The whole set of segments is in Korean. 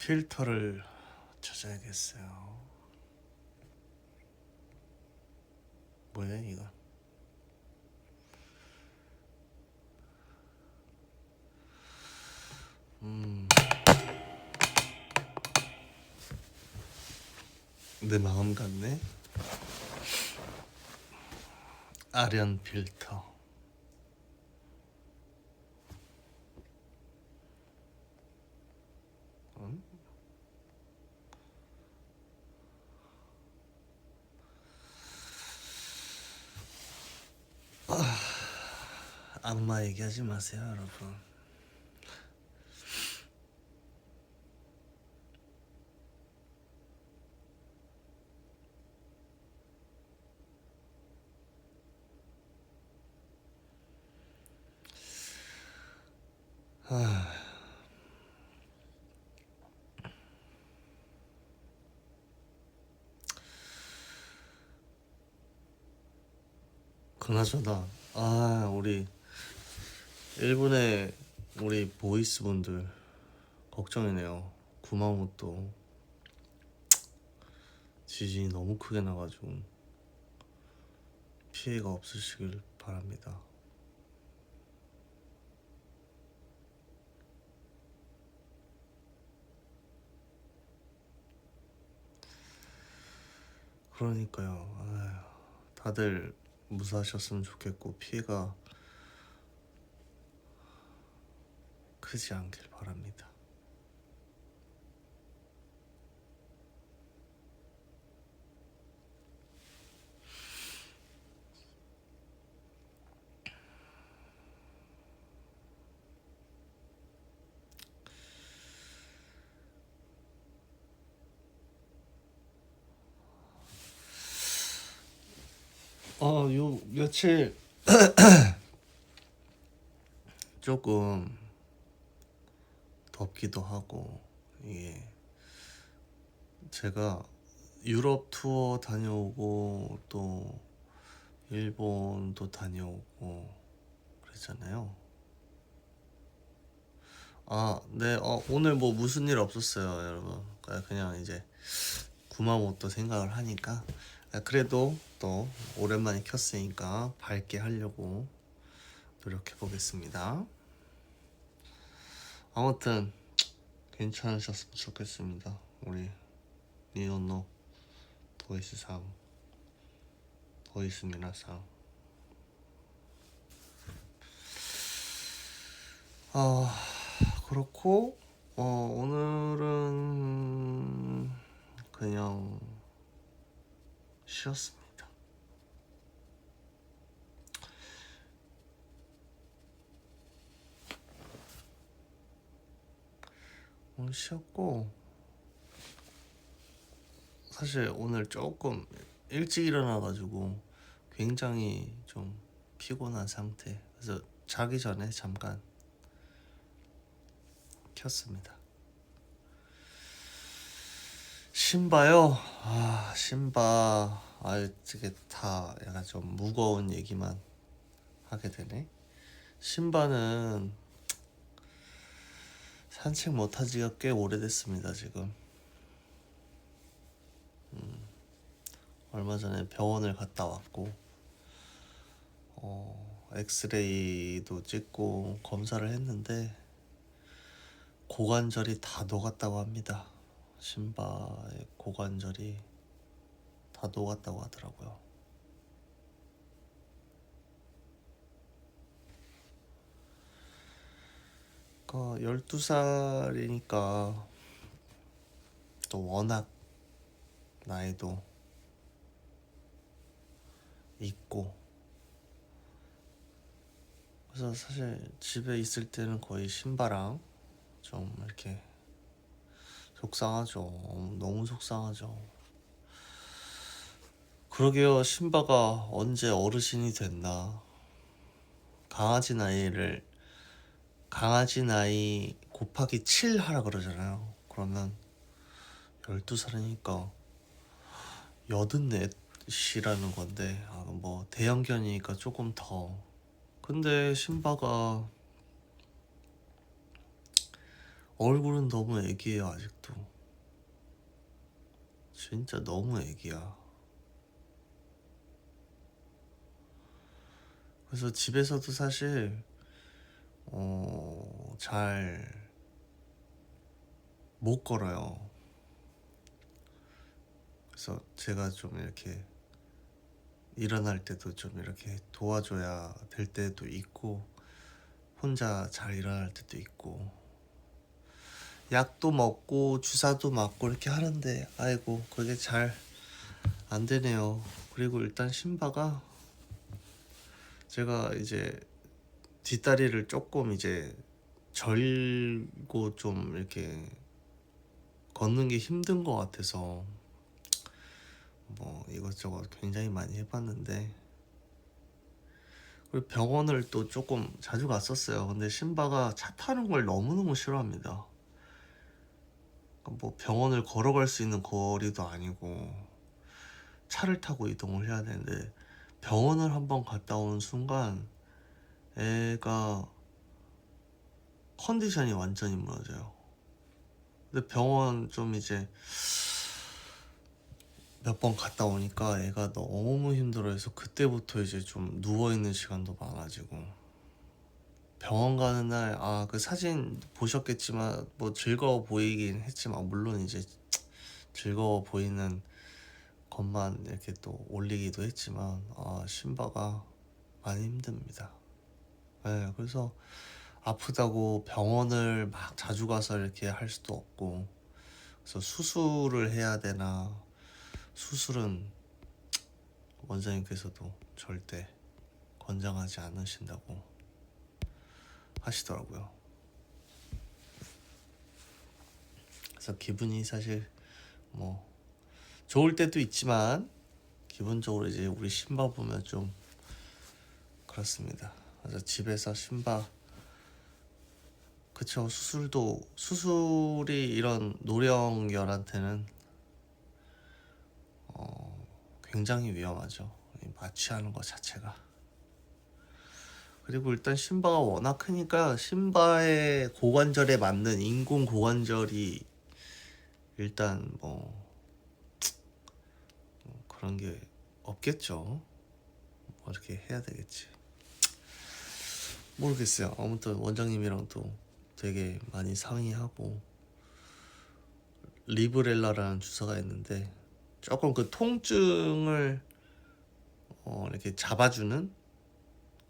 필터를 찾아야겠어요. 뭐야 이거? 내 마음 같네. 아련 필터. 악마 얘기하지 마세요, 여러분. 그나저나 우리 일본의 우리 보이스 분들 걱정이네요. 구마모토 지진이 너무 크게 나가지고 피해가 없으시길 바랍니다. 그러니까요. 다들 무사하셨으면 좋겠고 피해가 크지 않길 바랍니다. 요 며칠 조금 덥기도 하고 이게 제가 유럽 투어 다녀오고 또 일본도 다녀오고 그랬잖아요. 네. 오늘 뭐 무슨 일 없었어요, 여러분. 그냥 이제 구마모토 생각을 하니까 그래도 또 오랜만에 켰으니까 밝게 하려고 노력해 보겠습니다. 아무튼 괜찮으셨으면 좋겠습니다. 우리 니노노 보이스상 보이스 미나상. 그렇고 오늘은 그냥 쉬었습니다. 오늘 쉬었고 사실 오늘 조금 일찍 일어나가지고 굉장히 좀 피곤한 상태. 그래서 자기 전에 잠깐 켰습니다. 신바요? 신바 이게 다 약간 좀 무거운 얘기만 하게 되네. 신바는 산책 못한 지가 꽤 오래됐습니다. 지금 얼마 전에 병원을 갔다 왔고 엑스레이도 찍고 검사를 했는데 고관절이 다 녹았다고 합니다. 신바의 고관절이 다 녹았다고 하더라고요. 그러니까 12살이니까 또 워낙 나이도 있고 그래서 사실 집에 있을 때는 거의 신바랑 좀 이렇게 속상하죠. 너무 속상하죠. 그러게요. 신바가 언제 어르신이 됐나. 강아지 나이 곱하기 7 하라 그러잖아요. 그러면 12살이니까 84이라는 건데 뭐 대형견이니까 조금 더. 근데 신바가 얼굴은 너무 애기예요 아직도. 진짜 너무 애기야. 그래서 집에서도 사실 잘 못 걸어요. 그래서 제가 좀 이렇게 일어날 때도 좀 이렇게 도와줘야 될 때도 있고, 혼자 잘 일어날 때도 있고, 약도 먹고 주사도 맞고 이렇게 하는데 아이고 그게 잘 안 되네요. 그리고 일단 신바가, 제가 이제 뒷다리를 조금 이제 절고 좀 이렇게 걷는 게 힘든 것 같아서 뭐 이것저것 굉장히 많이 해봤는데, 그리고 병원을 또 조금 자주 갔었어요. 근데 신바가 차 타는 걸 너무너무 싫어합니다. 뭐 병원을 걸어갈 수 있는 거리도 아니고 차를 타고 이동을 해야 되는데, 병원을 한번 갔다 오는 순간 애가 컨디션이 완전히 무너져요. 근데 병원 좀 이제 몇 번 갔다 오니까 애가 너무 힘들어해서 그때부터 이제 좀 누워있는 시간도 많아지고, 병원 가는 날 그 사진 보셨겠지만 뭐 즐거워 보이긴 했지만, 물론 이제 즐거워 보이는 것만 이렇게 또 올리기도 했지만 신바가 많이 힘듭니다. 네, 그래서 아프다고 병원을 막 자주 가서 이렇게 할 수도 없고, 그래서 수술을 해야 되나, 수술은 원장님께서도 절대 권장하지 않으신다고 하시더라고요. 그래서 기분이 사실 뭐 좋을 때도 있지만, 기본적으로 이제 우리 신바 보면 좀 그렇습니다. 그래서 집에서 신바, 그쵸, 수술이 이런 노령열한테는 굉장히 위험하죠. 마취하는 것 자체가. 그리고 일단 신바가 워낙 크니까 신바의 고관절에 맞는 인공 고관절이 일단 뭐 그런 게 없겠죠. 뭐 이렇게 해야 되겠지. 모르겠어요. 아무튼 원장님이랑 또 되게 많이 상의하고, 리브렐라라는 주사가 있는데 조금 그 통증을 이렇게 잡아주는,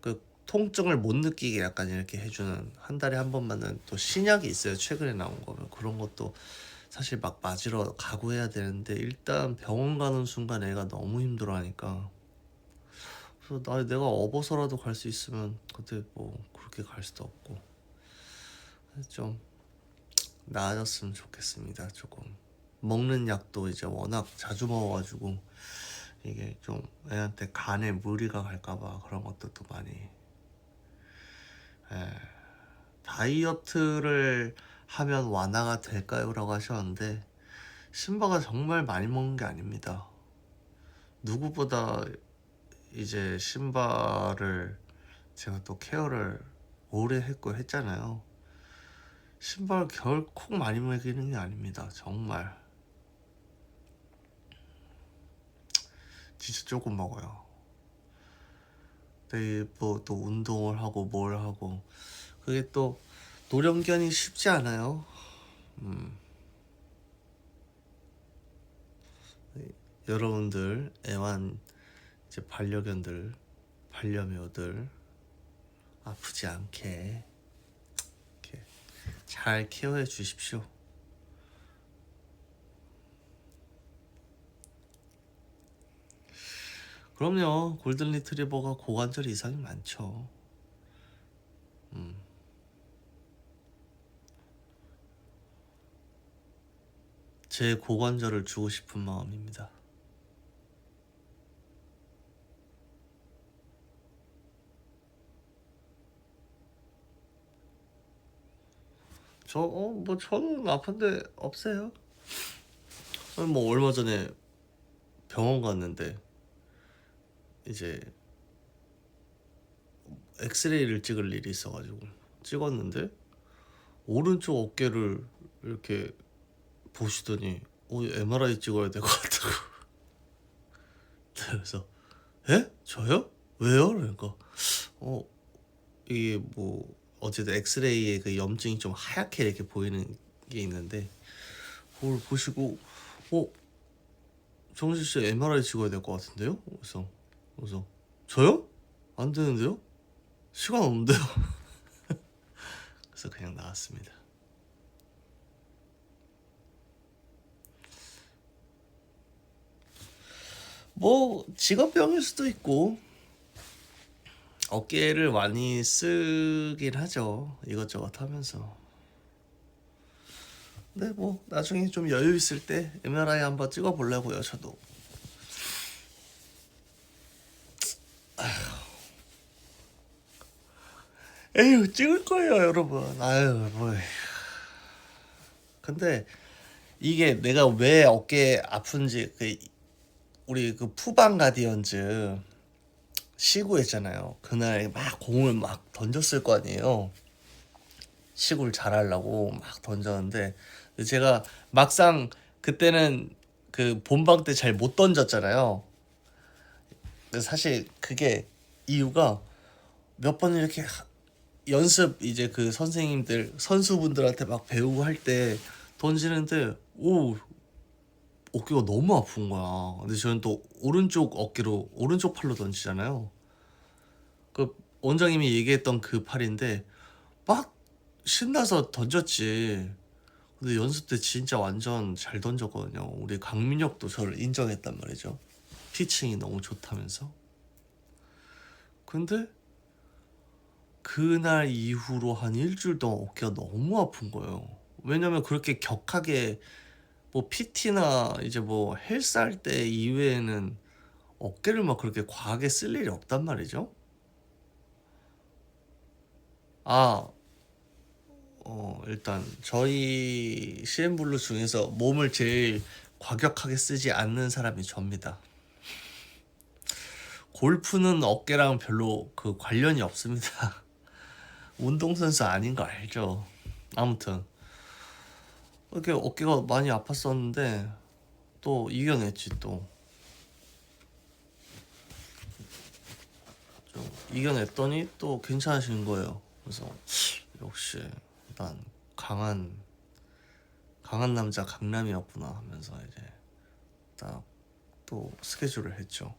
그 통증을 못 느끼게 약간 이렇게 해주는, 한 달에 한 번만은 또 신약이 있어요. 최근에 나온 거면 그런 것도 사실 막 맞으러 가고 해야 되는데, 일단 병원 가는 순간 애가 너무 힘들어하니까, 그래서 내가 업어서라도 갈 수 있으면 그때 뭐 그렇게 갈 수도 없고, 좀 나아졌으면 좋겠습니다. 조금 먹는 약도 이제 워낙 자주 먹어가지고 이게 좀 애한테 간에 무리가 갈까봐 그런 것도 많이. 다이어트를 하면 완화가 될까요? 라고 하셨는데, 신바가 정말 많이 먹는 게 아닙니다. 누구보다 이제 신바를 제가 또 케어를 오래 했잖아요. 신발 결코 많이 먹이는 게 아닙니다. 정말 진짜 조금 먹어요. 근데 뭐 또 운동을 하고 뭘 하고, 그게 또 노령견이 쉽지 않아요. 여러분들 애완 이제 반려견들, 반려묘들 아프지 않게 이렇게 잘 케어해 주십시오. 그럼요. 골든 리트리버가 고관절 이상이 많죠. 제 고관절을 주고 싶은 마음입니다. 저는 아픈데 없어요. 뭐 얼마 전에 병원 갔는데 이제 엑스레이를 찍을 일이 있어가지고 찍었는데 오른쪽 어깨를 이렇게 보시더니 MRI 찍어야 될 것 같다고. 그래서 에? 저요? 왜요? 그러니까 이게 뭐 어쨌든 엑스레이에 그 염증이 좀 하얗게 이렇게 보이는 게 있는데 그걸 보시고 정신 씨 MRI 찍어야 될 것 같은데요? 그래서 저요? 안 되는데요? 시간 없는데요? 그래서 그냥 나왔습니다. 뭐 직업병일 수도 있고 어깨를 많이 쓰긴 하죠. 이것저것 하면서. 근데 뭐 나중에 좀 여유 있을 때 MRI 한번 찍어보려고요. 저도. 에휴 찍을 거예요 여러분. 아유 뭐. 근데 이게 내가 왜 어깨 아픈지 우리 그 푸방 가디언즈 시구했잖아요. 그날 막 공을 막 던졌을 거 아니에요. 시구를 잘하려고 막 던졌는데 제가 막상 그때는 그 본방 때 잘 못 던졌잖아요. 근데 사실 그게 이유가 몇 번 이렇게 연습 이제 그 선생님들 선수분들한테 막 배우고 할 때 던지는데 어깨가 너무 아픈 거야. 근데 저는 또 오른쪽 팔로 던지잖아요. 그 원장님이 얘기했던 그 팔인데 막 신나서 던졌지. 근데 연습 때 진짜 완전 잘 던졌거든요. 우리 강민혁도 저를 인정했단 말이죠. 피칭이 너무 좋다면서. 근데 그날 이후로 한 일주일 동안 어깨가 너무 아픈 거예요. 왜냐면 그렇게 격하게 뭐 PT나 이제 뭐 헬스 할 때 이외에는 어깨를 막 그렇게 과하게 쓸 일이 없단 말이죠. 일단 저희 CN블루 중에서 몸을 제일 과격하게 쓰지 않는 사람이 접니다. 골프는 어깨랑 별로 그 관련이 없습니다. 운동선수 아닌 거 알죠? 아무튼 이렇게 어깨가 많이 아팠었는데 또 이겨냈지 또. 좀 이겨냈더니 또 괜찮아지는 거예요. 그래서 역시 난 강한 남자 강남이었구나 하면서 이제 딱 또 스케줄을 했죠.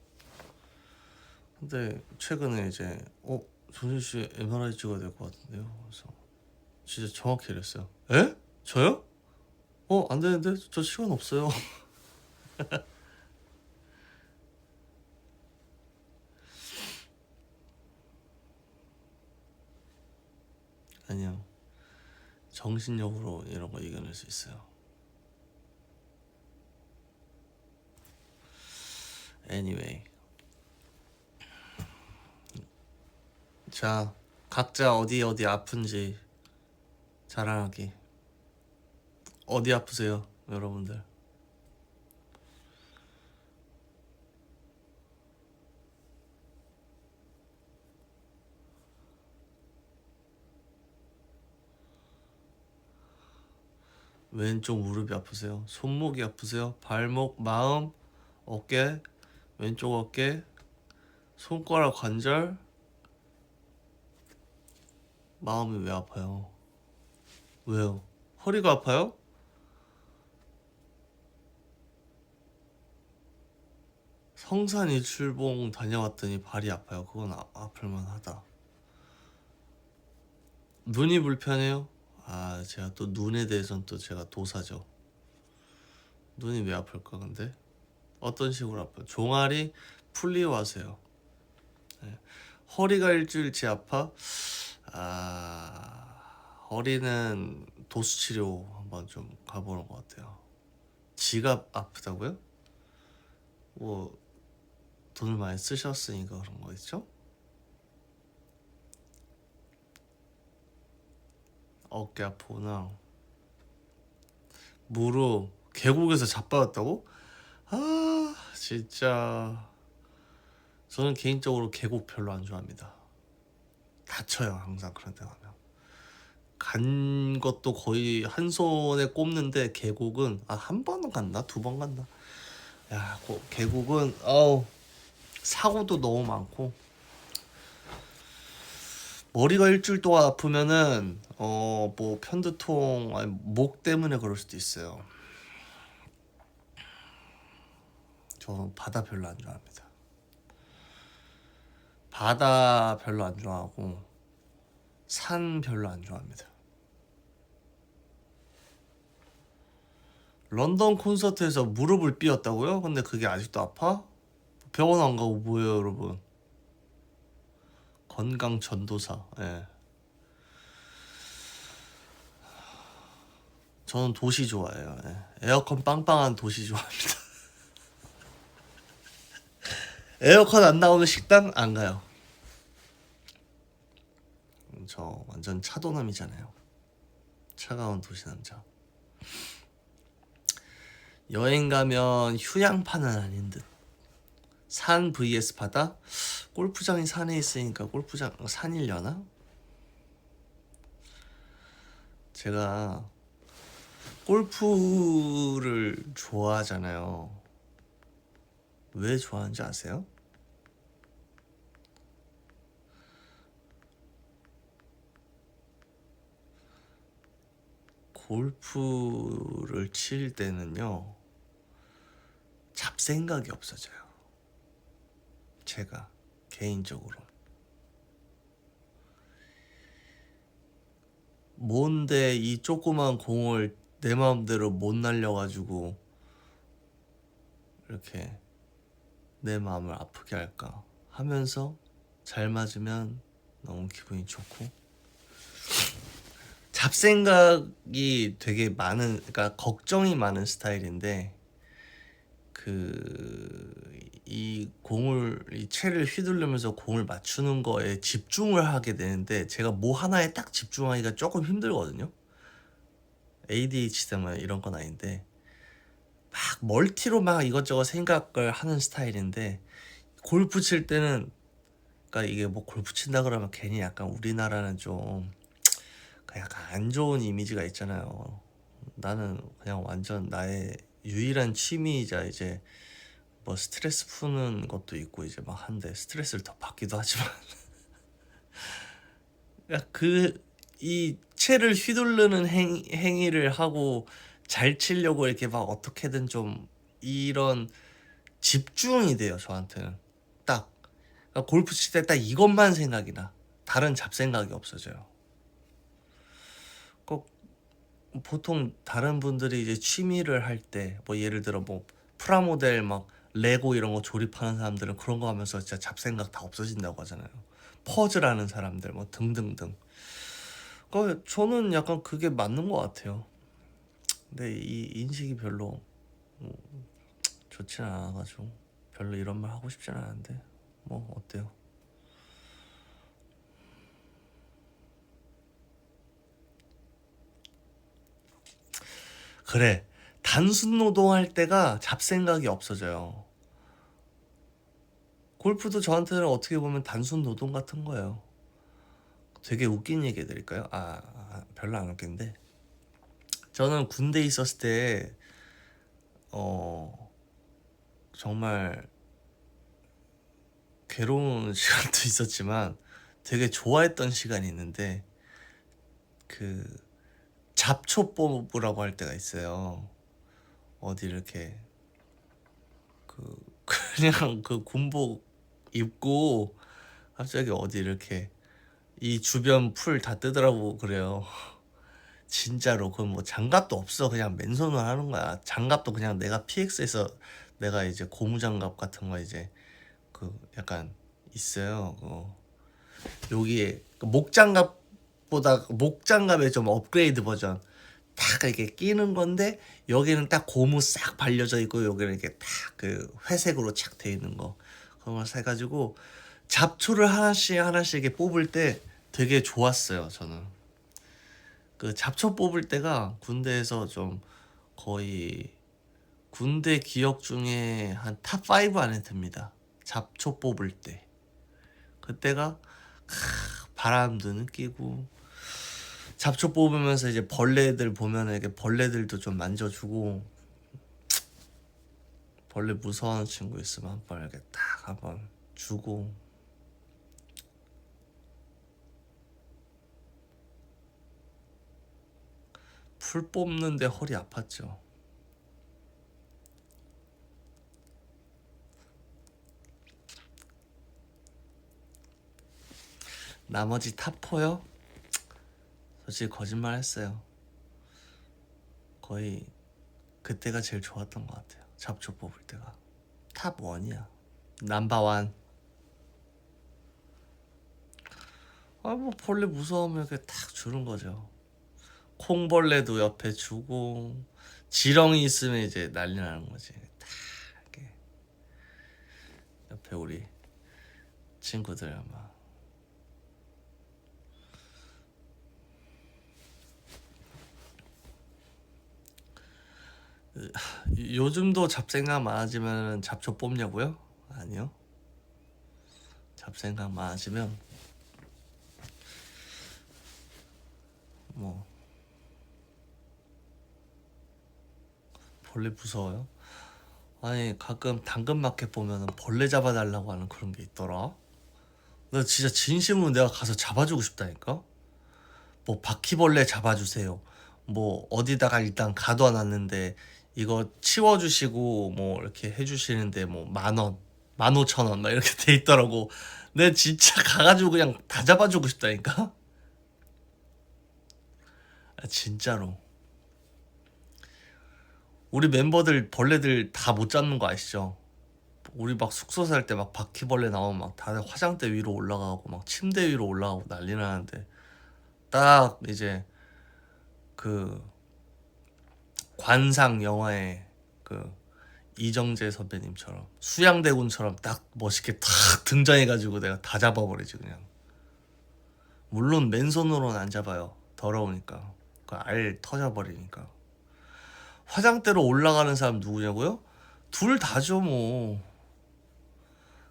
근데 최근에 이제 정진 씨 MRI 찍어야 될 것 같은데요. 그래서 진짜 정확히 이랬어요. 에? 저요? 안 되는데 저 시간 없어요. 아니요. 정신력으로 이런 거 이겨낼 수 있어요. Anyway. 자, 각자 어디 아픈지 자랑하기. 어디 아프세요, 여러분들? 왼쪽 무릎이 아프세요? 손목이 아프세요? 발목, 마음, 어깨, 왼쪽 어깨, 손가락 관절. 마음이 왜 아파요? 왜요? 허리가 아파요? 성산 일출봉 다녀왔더니 발이 아파요. 그건 아플만 하다. 눈이 불편해요? 제가 또 눈에 대해서는 또 제가 도사죠. 눈이 왜 아플까 근데? 어떤 식으로 아파요? 종아리 풀리오 하세요. 네. 허리가 일주일치 아파? 허리는 도수치료 한번 좀 가보는 것 같아요. 지갑 아프다고요? 뭐 돈을 많이 쓰셨으니까 그런 거 있죠? 어깨 아프구나. 무릎 계곡에서 자빠졌다고? 진짜 저는 개인적으로 계곡 별로 안 좋아합니다. 다쳐요 항상 그런 데 가면. 간 것도 거의 한 손에 꼽는데 계곡은 한 번은 갔나? 두 번 갔나? 야, 계곡은 사고도 너무 많고 머리가 일주일 동안 아프면은 뭐 편두통 아니 목 때문에 그럴 수도 있어요. 저 바다 별로 안 좋아합니다. 바다 별로 안 좋아하고 산 별로 안 좋아합니다. 런던 콘서트에서 무릎을 삐었다고요? 근데 그게 아직도 아파? 병원 안 가고 뭐예요, 여러분? 건강 전도사. 예. 저는 도시 좋아해요. 예. 에어컨 빵빵한 도시 좋아합니다. 에어컨 안 나오는 식당 안 가요. 저 완전 차도남이잖아요. 차가운 도시 남자. 여행 가면 휴양파는 아닌 듯. 산 vs 바다? 골프장이 산에 있으니까 골프장 산이려나? 제가 골프를 좋아하잖아요. 왜 좋아하는지 아세요? 골프를 칠 때는요, 잡생각이 없어져요. 제가 개인적으로. 뭔데 이 조그만 공을 내 마음대로 못 날려가지고 이렇게 내 마음을 아프게 할까 하면서 잘 맞으면 너무 기분이 좋고, 잡생각이 되게 많은, 그러니까 걱정이 많은 스타일인데 이 채를 휘두르면서 공을 맞추는 거에 집중을 하게 되는데 제가 뭐 하나에 딱 집중하기가 조금 힘들거든요. ADHD 때문에 이런 건 아닌데 막 멀티로 막 이것저것 생각을 하는 스타일인데, 골프 칠 때는, 그러니까 이게 뭐 골프 친다 그러면 괜히 약간 우리나라는 좀 약간 안 좋은 이미지가 있잖아요. 나는 그냥 완전 나의 유일한 취미이자 이제 뭐 스트레스 푸는 것도 있고 이제 막 한데 스트레스를 더 받기도 하지만 이 채를 휘두르는 행위를 하고 잘 치려고 이렇게 막 어떻게든 좀 이런 집중이 돼요, 저한테는. 딱 그러니까 골프 칠 때 딱 이것만 생각이 나. 다른 잡생각이 없어져요. 꼭 보통 다른 분들이 이제 취미를 할 때 뭐 예를 들어 뭐 프라모델 막 레고 이런 거 조립하는 사람들은 그런 거 하면서 진짜 잡생각 다 없어진다고 하잖아요. 퍼즐하는 사람들 뭐 등등등. 그러니까 저는 약간 그게 맞는 것 같아요. 근데 이 인식이 별로 좋지는 않아가지고 별로 이런 말 하고 싶지는 않은데 뭐 어때요? 그래, 단순 노동할 때가 잡생각이 없어져요. 골프도 저한테는 어떻게 보면 단순 노동 같은 거예요. 되게 웃긴 얘기 해드릴까요? 별로 안 웃긴데, 저는 군대에 있었을 때 정말 괴로운 시간도 있었지만 되게 좋아했던 시간이 있는데, 그 잡초 뽑으라고 할 때가 있어요. 어디 이렇게 그냥 그 군복 입고 갑자기 어디 이렇게 이 주변 풀 다 뜨더라고. 그래요. 진짜로. 그건 뭐 장갑도 없어. 그냥 맨손으로 하는 거야. 장갑도 그냥 내가 PX에서 내가 이제 고무장갑 같은 거 이제 약간 있어요. 여기에 목장갑의 좀 업그레이드 버전 딱 이렇게 끼는 건데, 여기는 딱 고무 싹 발려져 있고 여기는 이렇게 딱 회색으로 착 돼 있는 거, 그런 걸 사가지고 잡초를 하나씩 이렇게 뽑을 때 되게 좋았어요. 저는 잡초 뽑을 때가 군대에서 좀 거의 군대 기억 중에 한 탑5 안에 듭니다. 잡초 뽑을 때 그때가 바람도 느끼고 잡초 뽑으면서 이제 벌레들 보면은 이렇게 벌레들도 좀 만져주고, 벌레 무서워하는 친구 있으면 한번 이렇게 딱 한번 주고. 풀 뽑는데 허리 아팠죠. 나머지 탑4요? 솔직히 거짓말 했어요. 거의 그때가 제일 좋았던 것 같아요. 잡초 뽑을 때가 탑1이야. 넘버1. 뭐 벌레 무서우면 이렇게 탁 주는 거죠. 콩벌레도 옆에 주고, 지렁이 있으면 이제 난리 나는 거지. 탁 이렇게 옆에 우리 친구들 아마. 요즘도 잡생각 많아지면 잡초 뽑냐고요? 아니요. 잡생각 많아지면 뭐 벌레 무서워요? 아니 가끔 당근마켓 보면 벌레 잡아달라고 하는 그런 게 있더라. 나 진짜 진심으로 내가 가서 잡아주고 싶다니까. 뭐 바퀴벌레 잡아주세요. 뭐 어디다가 일단 가둬놨는데 이거 치워주시고 뭐 이렇게 해주시는데 뭐 10,000원, 15,000원 막 이렇게 돼 있더라고. 내 진짜 가가지고 그냥 다 잡아주고 싶다니까. 아, 진짜로. 우리 멤버들 벌레들 다 못 잡는 거 아시죠? 우리 막 숙소 살 때 막 바퀴벌레 나오면 막 다들 화장대 위로 올라가고 막 침대 위로 올라가고 난리 나는데, 딱 이제 그 관상 영화의 그 이정재 선배님처럼 수양대군처럼 딱 멋있게 탁 등장해가지고 내가 다 잡아버리지 그냥. 물론 맨손으로는 안 잡아요. 더러우니까. 그 알 터져버리니까. 화장대로 올라가는 사람 누구냐고요? 둘 다죠 뭐.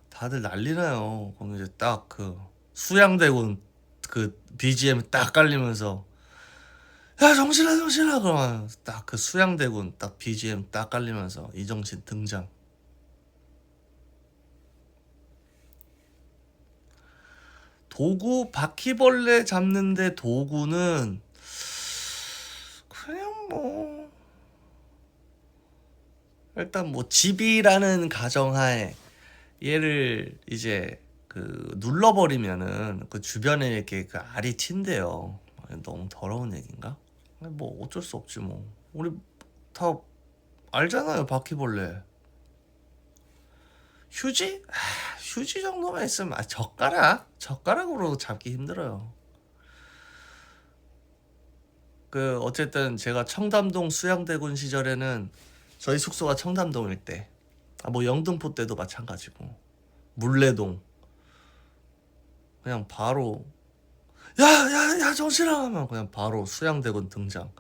다들 난리나요. 거기 이제 딱 그 수양대군 그 BGM 딱 깔리면서 야 정신아 정신아 그러면 딱 그 수양대군 딱 BGM 딱 깔리면서 이정신 등장. 도구, 바퀴벌레 잡는데 도구는 그냥 뭐 일단 뭐 집이라는 가정하에 얘를 이제 그 눌러버리면은 그 주변에 이렇게 그 알이 튄대요. 너무 더러운 얘기인가? 뭐 어쩔 수 없지 뭐. 우리 다 알잖아요 바퀴벌레. 휴지? 휴지 정도만 있으면 젓가락으로 잡기 힘들어요. 그 어쨌든 제가 청담동 수양대군 시절에는 저희 숙소가 청담동일 때, 뭐 영등포 때도 마찬가지고, 물레동 그냥 바로 야야야 정신아 하면 그냥 바로 수양대군 등장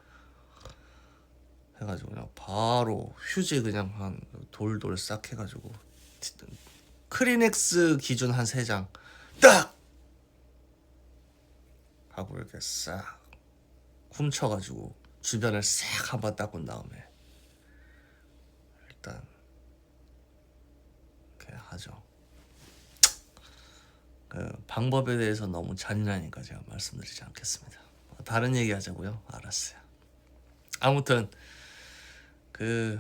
해가지고 그냥 바로 휴지 그냥 한 돌돌 싹 해가지고 크리넥스 기준 한 3장 딱 하고 이렇게 싹 훔쳐가지고 주변을 싹 한번 닦은 다음에 일단 이렇게 하죠. 그 방법에 대해서 너무 잔인하니까 제가 말씀드리지 않겠습니다. 다른 얘기 하자고요? 알았어요. 아무튼 그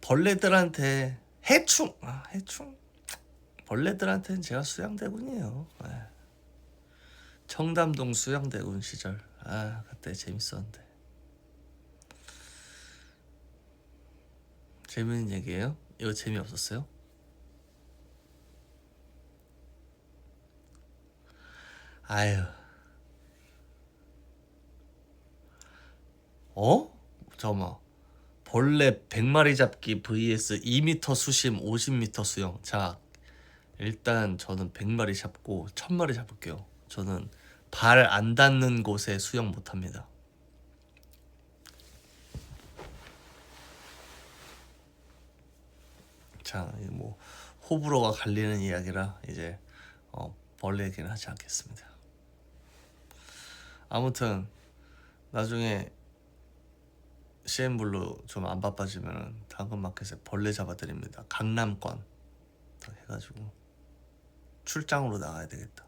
벌레들한테 해충 벌레들한테는 제가 수양대군이에요. 청담동 수양대군 시절 그때 재밌었는데. 재밌는 얘기예요? 이거 재미없었어요? 아유 잠깐만. 벌레 100마리 잡기 vs 2m 수심 50m 수영. 자 일단 저는 100마리 잡고 1000마리 잡을게요. 저는 발 안 닿는 곳에 수영 못합니다. 자 뭐 호불호가 갈리는 이야기라 이제 벌레 얘기는 하지 않겠습니다. 아무튼 나중에 CN블루 좀 안 바빠지면 당근마켓에 벌레 잡아드립니다. 강남권 해가지고 출장으로 나가야 되겠다.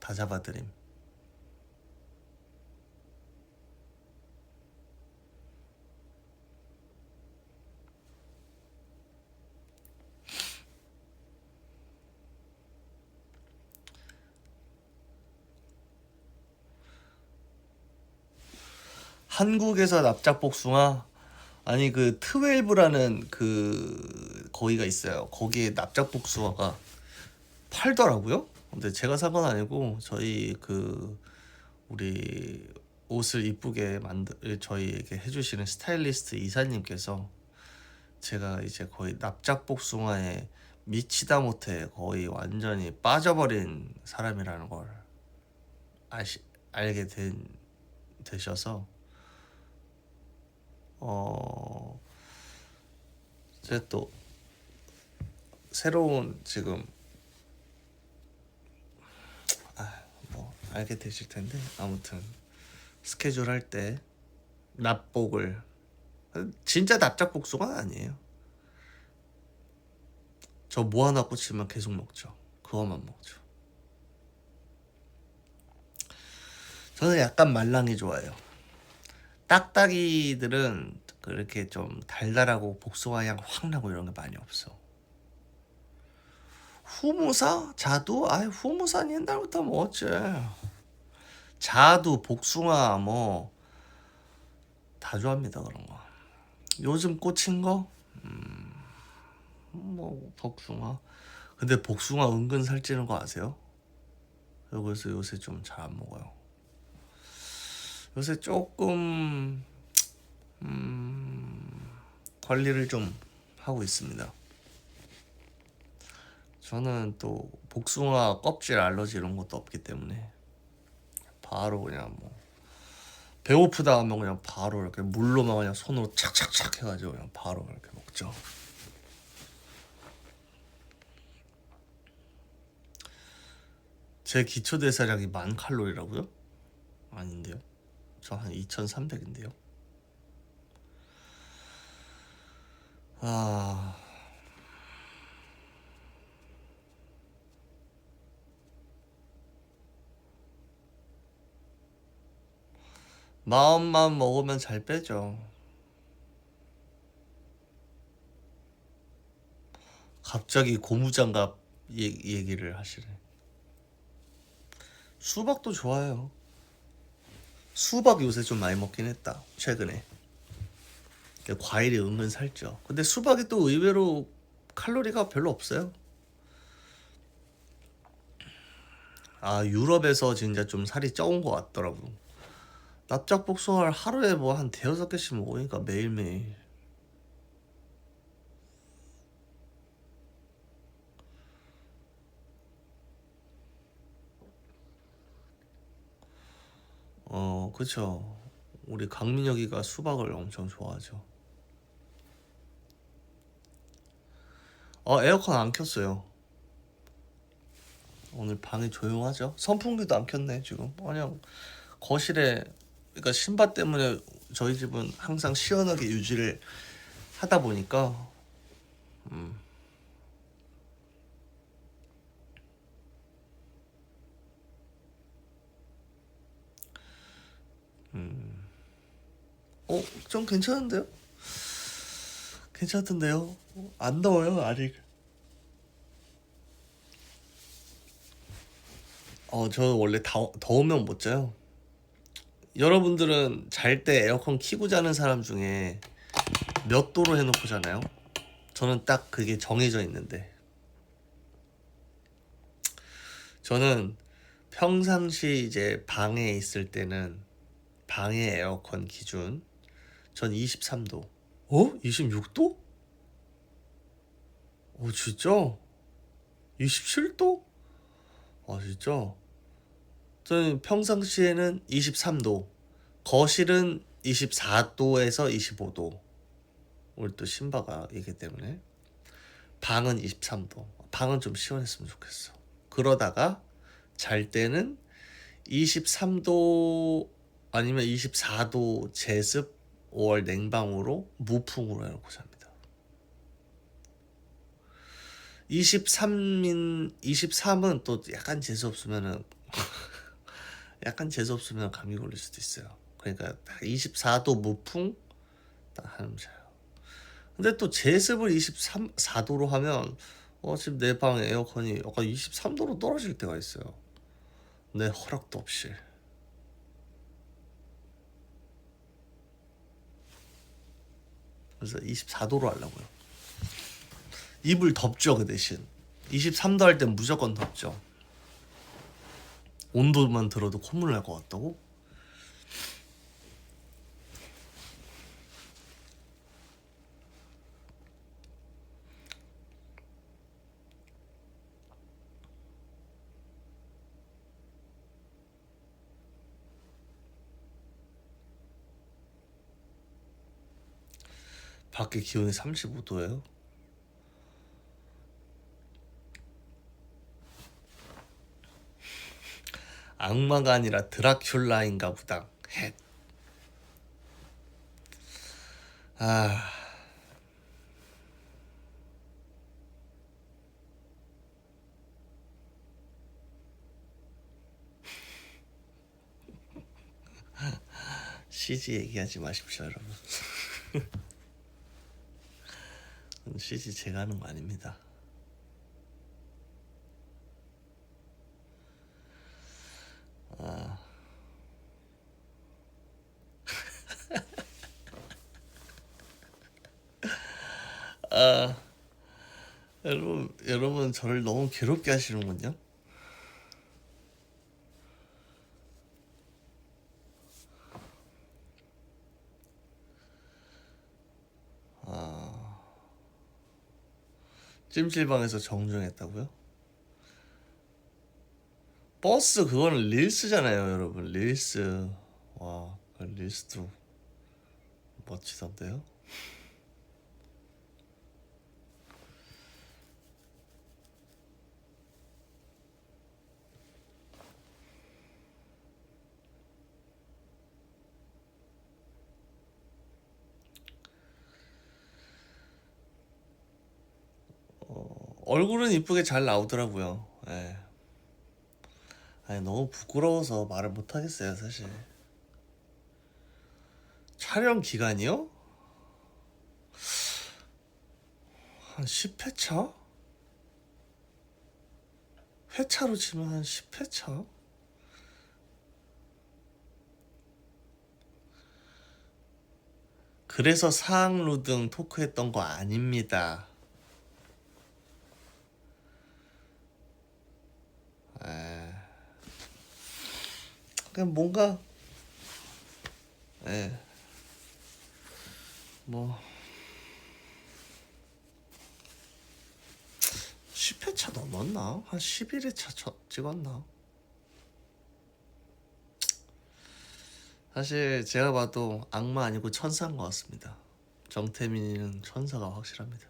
다 잡아드림. 한국에서 납작복숭아? 아니 그 트웰브라는 그 거기가 있어요. 거기에 납작복숭아가 팔더라고요. 근데 제가 산 건 아니고 저희 그 우리 옷을 이쁘게 만들 저희에게 해주시는 스타일리스트 이사님께서 제가 이제 거의 납작복숭아에 미치다 못해 거의 완전히 빠져버린 사람이라는 걸 알게 되셔서 이제 또 새로운 지금 뭐 알게 되실 텐데 아무튼 스케줄 할 때 납복을 진짜 납작복숭아는 아니에요. 저 뭐 하나 꽂히면 계속 먹죠. 그거만 먹죠. 저는 약간 말랑이 좋아해요. 딱딱이들은 그렇게 좀 달달하고 복숭아 향 확 나고 이런 게 많이 없어. 후무사? 자두? 아이 후무사는 옛날부터 먹었지. 자두, 복숭아 뭐 다 좋아합니다 그런 거. 요즘 꽂힌 거? 뭐 복숭아. 근데 복숭아 은근 살찌는 거 아세요? 그래서 요새 좀 잘 안 먹어요. 요새 조금 관리를 좀 하고 있습니다. 저는 또 복숭아 껍질 알러지 이런 것도 없기 때문에 바로 그냥 뭐 배고프다 하면 그냥 바로 이렇게 물로만 그냥 손으로 착착착 해가지고 그냥 바로 이렇게 먹죠. 제 기초 대사량이 10,000칼로리라고요? 아닌데요. 저 한 2,300인데요. 마음만 먹으면 잘 빼죠. 갑자기 고무장갑 얘기를 하시네. 수박도 좋아요. 수박 요새 좀 많이 먹긴 했다 최근에. 과일이 은근 살쪄. 근데 수박이 또 의외로 칼로리가 별로 없어요. 유럽에서 진짜 좀 살이 쪄온 것 같더라고. 납작복숭아를 하루에 뭐 한 5-6개씩 먹으니까 매일매일. 그쵸. 우리 강민혁이가 수박을 엄청 좋아하죠. 에어컨 안 켰어요. 오늘 방이 조용하죠? 선풍기도 안 켰네 지금. 그냥 거실에 그러니까 신발 때문에 저희 집은 항상 시원하게 유지를 하다 보니까 좀 괜찮은데요? 괜찮던데요? 안 더워요 아직. 저 원래 더우면 못 자요. 여러분들은 잘 때 에어컨 키고 자는 사람 중에 몇 도로 해놓고 자나요? 저는 딱 그게 정해져 있는데 저는 평상시 이제 방에 있을 때는 방의 에어컨 기준 전 23도. 26도? 진짜? 27도? 진짜? 저는 평상시에는 23도, 거실은 24도에서 25도. 우리 또 신바가 이기 때문에 방은 23도. 방은 좀 시원했으면 좋겠어. 그러다가 잘 때는 23도 아니면 24도 제습 5월 냉방으로 무풍으로 해놓고 삽니다. 23은 또 약간 재수 없으면은 약간 재수 없으면 감기 걸릴 수도 있어요. 그러니까 딱 24도 무풍 딱 하면 자요. 근데 또 제습을 24도로 하면 지금 내 방 에어컨이 약간 23도로 떨어질 때가 있어요. 내 허락도 없이. 그래서 24도로 하려고요. 이불 덮죠. 그 대신 23도 할 땐 무조건 덮죠. 온도만 들어도 콧물 날 것 같다고? 밖에 기온이 35도예요? 악마가 아니라 드라큘라인가 보다. 헷. 아, CG 얘기하지 마십시오, 여러분. CG 제가 하는 거 아닙니다. 여러분 저를 너무 괴롭게 하시는군요. 찜질방에서 정중했다고요? 버스 그거는 릴스잖아요, 여러분. 릴스. 와, 그 릴스도 멋지던데요? 얼굴은 이쁘게 잘 나오더라고요. 예. 아니 너무 부끄러워서 말을 못 하겠어요, 사실. 촬영 기간이요? 한 10회차? 회차로 치면 한 10회차? 그래서 사학루등 토크했던 거 아닙니다. 그냥 뭔가 뭐 10회차 넘었나? 한 11회차 찍었나? 사실 제가 봐도 악마 아니고 천사인 것 같습니다. 정태민이는 천사가 확실합니다.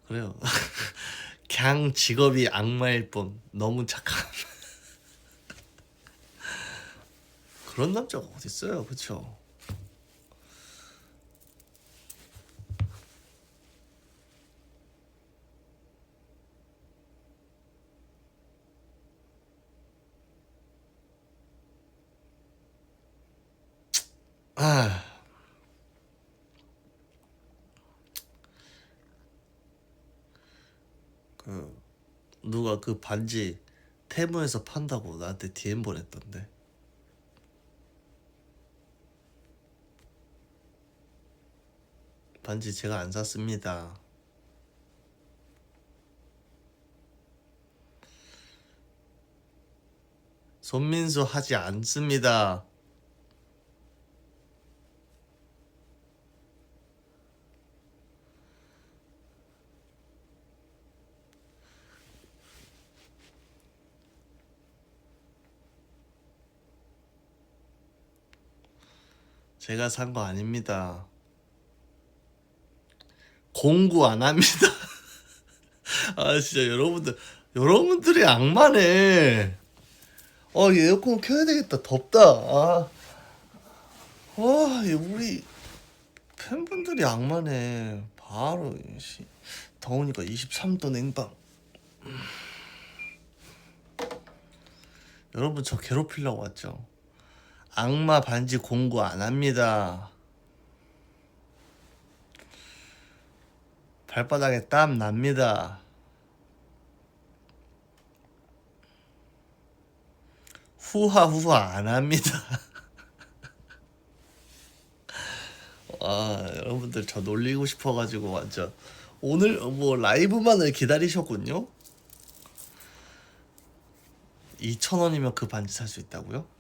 그래요. 그냥 직업이 악마일 뿐 너무 착한 그런 남자가 어딨어요, 그쵸? 아, 누가 그 반지 테무에서 판다고 나한테 DM 보냈던데. 반지 제가 안 샀습니다. 손민수 하지 않습니다. 제가 산 거 아닙니다. 공구 안 합니다. 아 진짜 여러분들이 악마네. 에어컨 켜야 되겠다. 덥다. 우리 팬분들이 악마네. 바로 더우니까 23도 냉방. 여러분 저 괴롭히려고 왔죠. 악마 반지 공구 안 합니다. 발바닥에 땀 납니다. 후하후하 안 합니다. 여러분들 저 놀리고 싶어가지고 완전 오늘 뭐 라이브만을 기다리셨군요. 2,000원이면 그 반지 살 수 있다고요?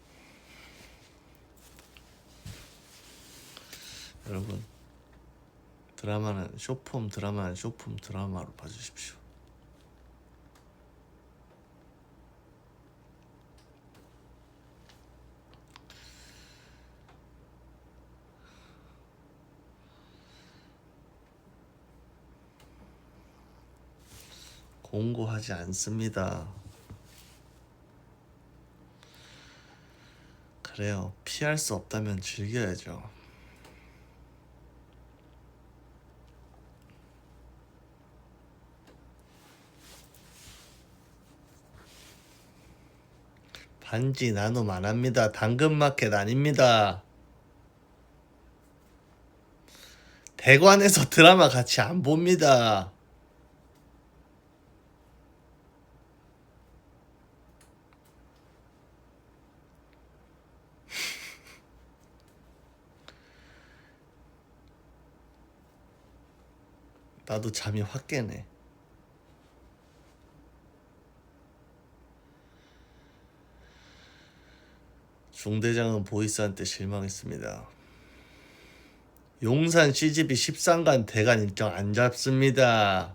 여러분 드라마는 쇼폼 드라마로 봐주십시오. 공고하지 않습니다. 그래요. 피할 수 없다면 즐겨야죠. 반지 나눔 안 합니다. 당근마켓 아닙니다. 대관에서 드라마 같이 안 봅니다. 나도 잠이 확 깨네. 중대장은 보이스한테 실망했습니다. 용산 CGV 13간 대관 일정 안 잡습니다.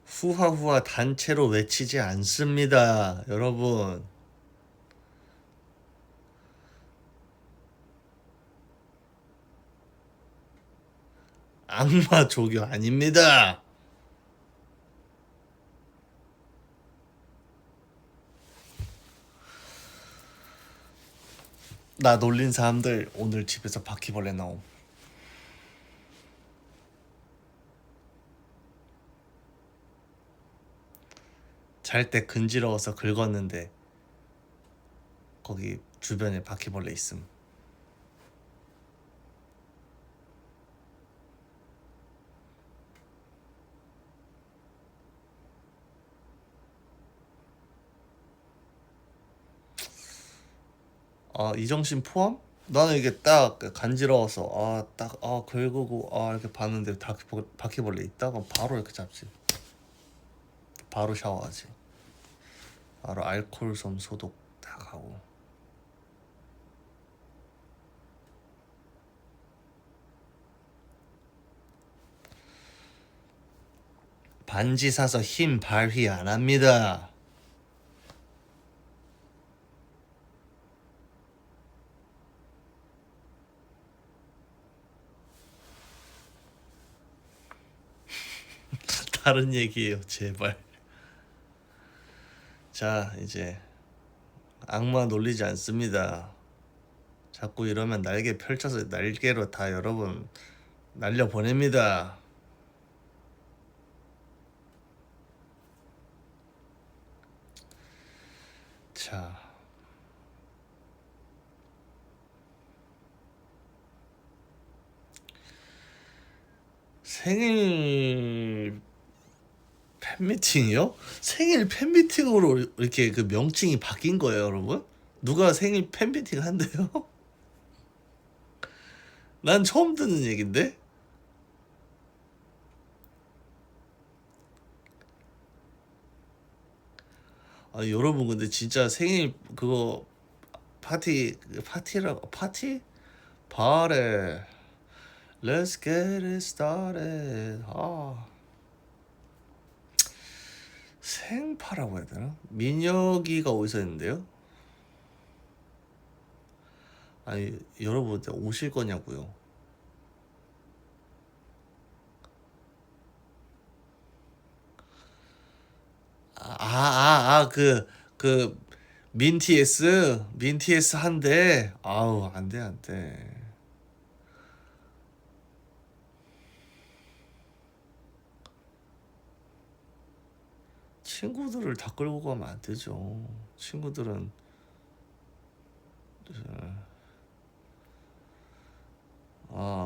후하후하 단체로 외치지 않습니다. 여러분. 악마 조교 아닙니다. 나 놀린 사람들 오늘 집에서 바퀴벌레 나옴. 잘 때 근지러워서 긁었는데 거기 주변에 바퀴벌레 있음. 이정신 포함? 나는 이게 딱 간지러워서 긁고 이렇게 봤는데 바퀴벌레 있다? 그럼 바로 이렇게 잡지. 바로 샤워하지. 바로 알코올솜 소독 딱 하고. 반지 사서 힘 발휘 안 합니다. 다른 얘기예요, 제발. 자, 이제 악마 놀리지 않습니다. 자꾸 이러면 날개 펼쳐서 날개로 다 여러분 날려 보냅니다. 자, 생일 팬미팅이요? 생일 팬미팅으로 이렇게 그 명칭이 바뀐 거예요, 여러분? 누가 생일 팬미팅 한대요? 난 처음 듣는 얘긴데? 아, 여러분 근데 진짜 생일 그거 파티라고 파티? 바래. Let's get it started. 아, 생파라고 해야 되나? 민혁이가 어디서 했는데요? 아니, 여러분 오실 거냐고요? 그 민티에스 한대. 아우, 안 돼, 안 돼. 친구들을 다 끌고 가면 안 되죠. 친구들은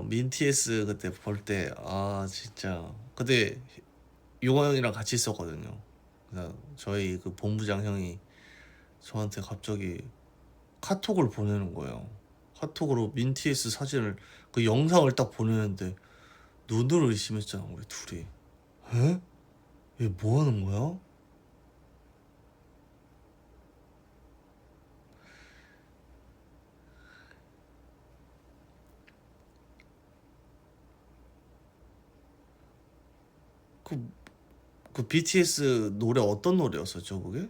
민티에스 그때 볼 때 진짜 그때 용호 형이랑 같이 있었거든요. 그래서 저희 그 본부장 형이 저한테 갑자기 카톡을 보내는 거예요. 카톡으로 민티에스 사진을 그 영상을 딱 보내는데 눈으로 의심했잖아 우리 둘이. 에? 얘 뭐 하는 거야? 그, 그 BTS 노래 어떤 노래였었죠 그게?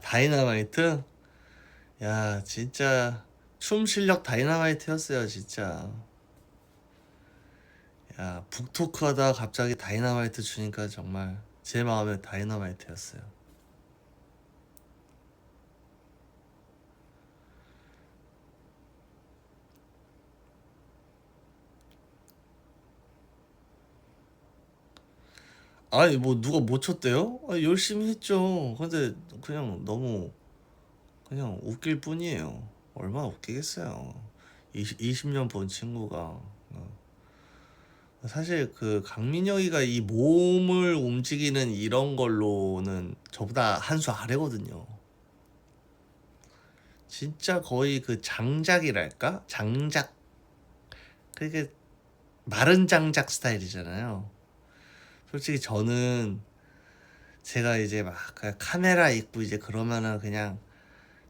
다이너마이트? 야 진짜 춤 실력 다이너마이트였어요 진짜. 야 북토크 하다가 갑자기 다이너마이트 추니까 정말 제 마음에 다이너마이트였어요. 아니 뭐 누가 못 쳤대요? 열심히 했죠. 근데 그냥 너무 그냥 웃길 뿐이에요. 얼마나 웃기겠어요. 20년 본 친구가. 사실 그 강민혁이가 이 몸을 움직이는 이런 걸로는 저보다 한 수 아래거든요. 진짜 거의 그 장작이랄까? 장작. 그게 마른 장작 스타일이잖아요. 솔직히 저는 제가 이제 막 카메라 있고 이제 그러면은 그냥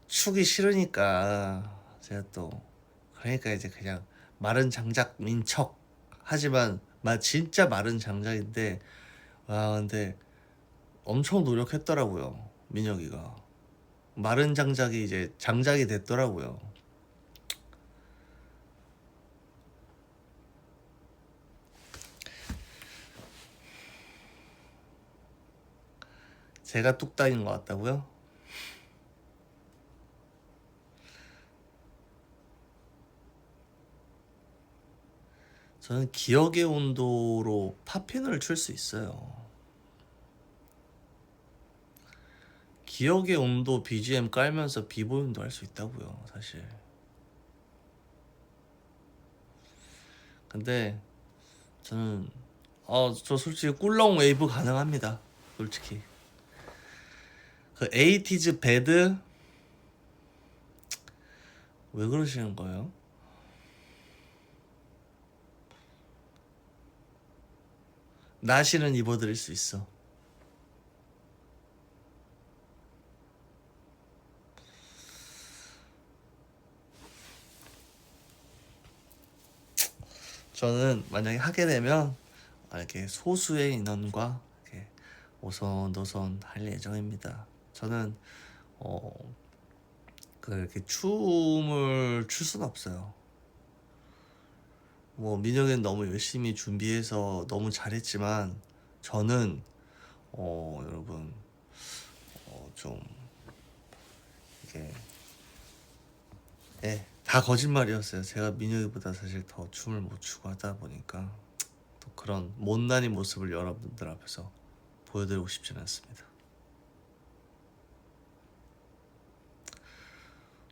추기 싫으니까 제가 또 그러니까 이제 그냥 마른 장작인 척 하지만 진짜 마른 장작인데 와 근데 엄청 노력했더라고요 민혁이가. 마른 장작이 이제 장작이 됐더라고요. 제가 뚝딱인 것 같다고요? 저는 기억의 온도로 팝핀을 출 수 있어요. 기억의 온도 BGM 깔면서 비보잉도 할 수 있다고요 사실. 근데 저는 저 솔직히 꿀렁 웨이브 가능합니다 솔직히. 그 에이티즈 배드 왜 그러시는 거예요? 나시는 입어드릴 수 있어. 저는 만약에 하게 되면 이렇게 소수의 인원과 이렇게 오손도손 할 예정입니다. 저는 이렇게 춤을 출 수는 없어요. 뭐 민혁이는 너무 열심히 준비해서 너무 잘했지만 저는 여러분 좀 이게 다 거짓말이었어요. 제가 민혁이보다 사실 더 춤을 못 추고 하다 보니까 또 그런 못난이 모습을 여러분들 앞에서 보여드리고 싶지는 않습니다.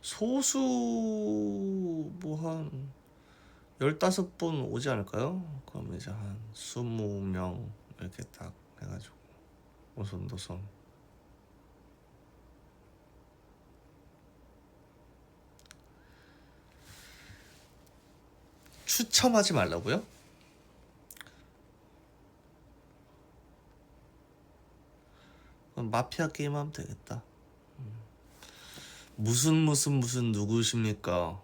소수 뭐 한 15분 오지 않을까요? 그럼 이제 한 20명 이렇게 딱 해가지고 오손도손 추첨하지 말라고요? 그럼 마피아 게임 하면 되겠다. 무슨 누구십니까?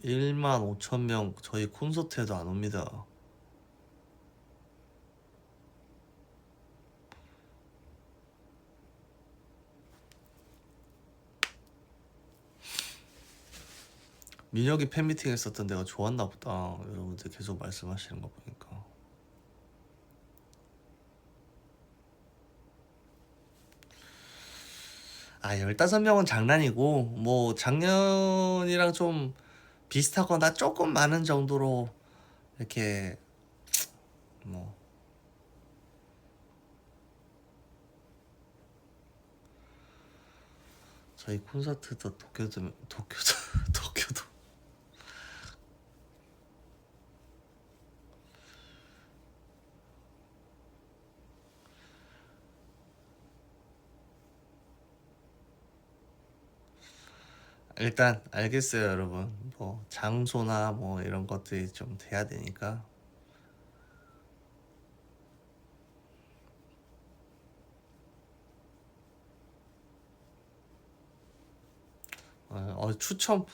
15,000명 저희 콘서트에도 안 옵니다. 민혁이 팬미팅 했었던 데가 좋았나 보다. 여러분들 계속 말씀하시는 거 보니까. 아, 15명은 장난이고 뭐 작년이랑 좀 비슷하거나 조금 많은 정도로 이렇게 뭐 저희 콘서트도 도쿄도 도쿄도 일단 알겠어요, 여러분. 뭐 장소나 뭐 이런 것들이 좀 돼야 되니까. 추첨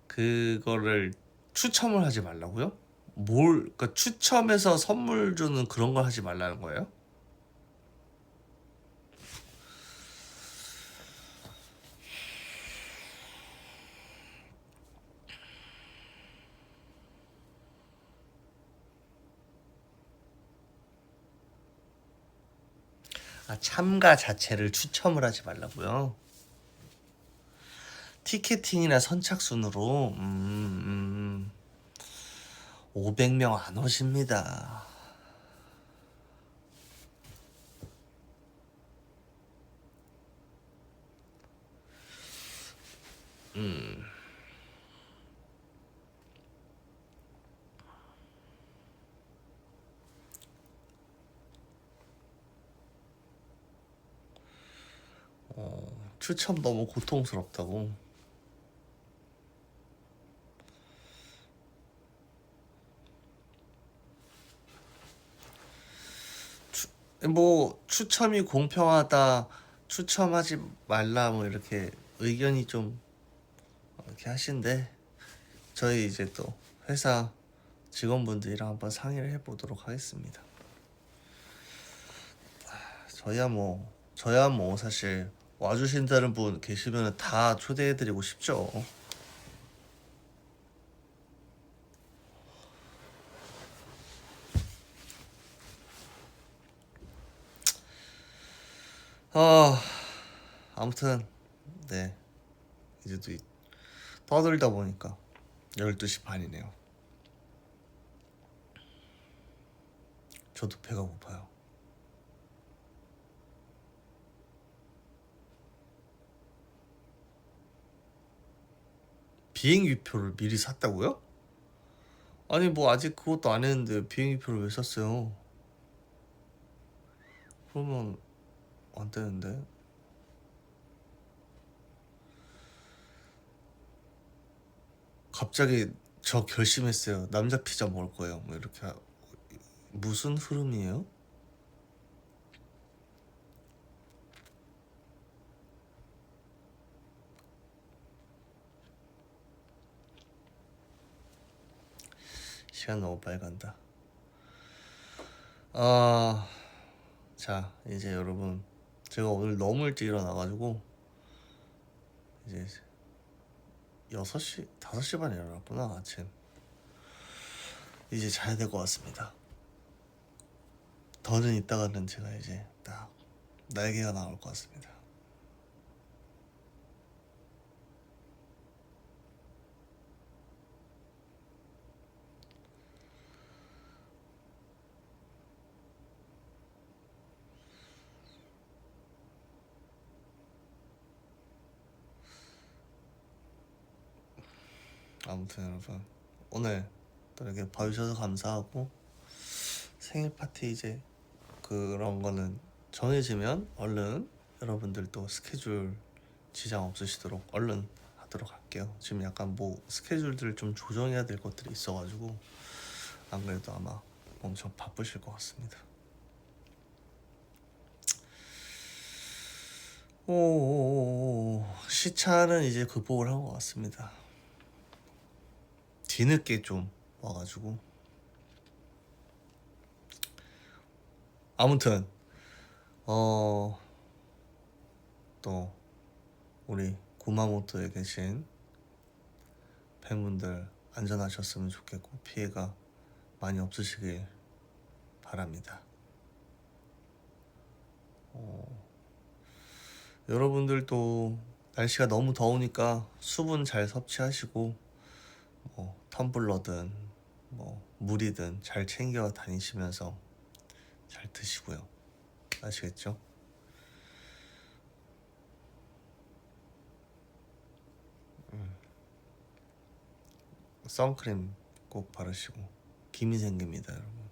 그거를 추첨을 하지 말라고요? 그러니까 추첨해서 선물 주는 그런 걸 하지 말라는 거예요? 참가 자체를 추첨을 하지 말라고요? 티켓팅이나 선착순으로 500명 안 오십니다. 추첨 너무 고통스럽다고. 뭐 추첨이 공평하다, 추첨하지 말라 뭐 이렇게 의견이 좀 이렇게 하신데 저희 이제 또 회사 직원분들이랑 한번 상의를 해보도록 하겠습니다. 저야 뭐 사실 와주신다는 분 계시면 다 초대해드리고 싶죠. 아무튼 네, 이제 또 떠들다 보니까 12시 반이네요. 저도 배가 고파요. 비행기표를 미리 샀다고요? 아니 뭐 아직 그것도 안 했는데 비행기표를 왜 샀어요? 그러면 안 되는데. 갑자기 저 결심했어요. 남자 피자 먹을 거예요. 뭐 이렇게 무슨 흐름이에요? 시간 너무 빨리 간다. 자 이제 여러분 제가 오늘 너무 일찍 일어나가지고 이제 6시, 5시 반에 일어났구나 아침. 이제 자야 될 것 같습니다. 더는 이따가는 제가 이제 딱 날개가 나올 것 같습니다. 아무튼 여러분 오늘 또 이렇게 봐주셔서 감사하고 생일 파티 이제 그런 거는 정해지면 얼른 여러분들도 스케줄 지장 없으시도록 얼른 하도록 할게요. 지금 약간 뭐 스케줄들 좀 조정해야 될 것들이 있어가지고 안 그래도 아마 엄청 바쁘실 것 같습니다. 오, 시차는 이제 극복을 한 것 같습니다. 뒤늦게 좀 와가지고 아무튼 또 우리 구마모토에 계신 팬분들 안전하셨으면 좋겠고 피해가 많이 없으시길 바랍니다. 여러분들도 날씨가 너무 더우니까 수분 잘 섭취하시고 뭐 텀블러든 뭐 물이든 잘 챙겨 다니시면서 잘 드시고요. 아시겠죠? 선크림 꼭 바르시고 김이 생깁니다 여러분.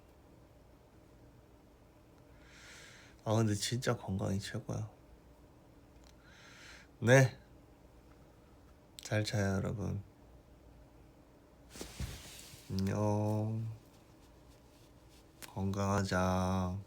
아 근데 진짜 건강이 최고야. 네, 잘 자요 여러분. 안녕. 건강하자.